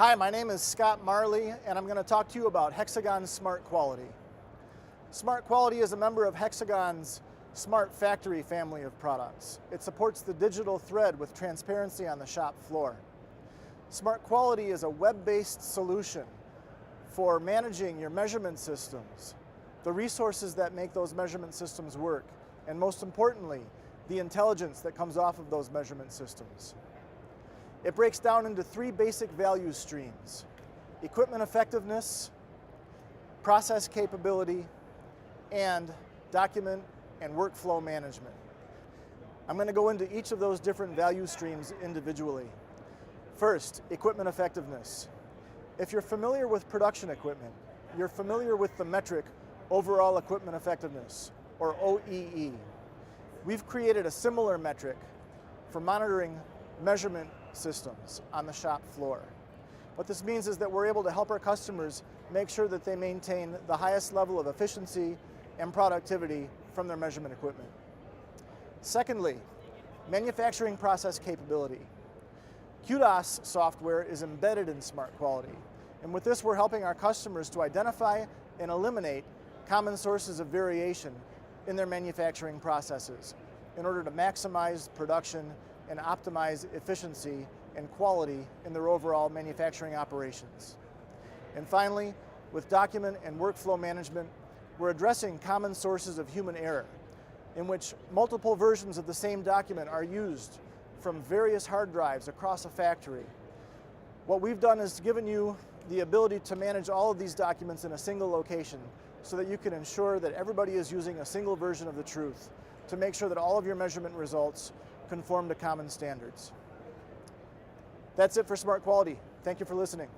Hi, my name is Scott Mahrle, and I'm going to talk to you about Hexagon SMART Quality. SMART Quality is a member of Hexagon's Smart Factory family of products. It supports the digital thread with transparency on the shop floor. SMART Quality is a web-based solution for managing your measurement systems, the resources that make those measurement systems work, and most importantly, the intelligence that comes off of those measurement systems. It breaks down into three basic value streams: equipment effectiveness, process capability, and document and workflow management. I'm going to go into each of those different value streams individually. First, equipment effectiveness. If you're familiar with production equipment, you're familiar with the metric overall equipment effectiveness, or OEE. We've created a similar metric for monitoring measurement systems on the shop floor. What this means is that we're able to help our customers make sure that they maintain the highest level of efficiency and productivity from their measurement equipment. Secondly, manufacturing process capability. QDOS software is embedded in SMART Quality, and with this we're helping our customers to identify and eliminate common sources of variation in their manufacturing processes in order to maximize production and optimize efficiency and quality in their overall manufacturing operations. And finally, with document and workflow management, we're addressing common sources of human error in which multiple versions of the same document are used from various hard drives across a factory. What we've done is given you the ability to manage all of these documents in a single location so that you can ensure that everybody is using a single version of the truth to make sure that all of your measurement results conform to common standards. That's it for SMART Quality. Thank you for listening.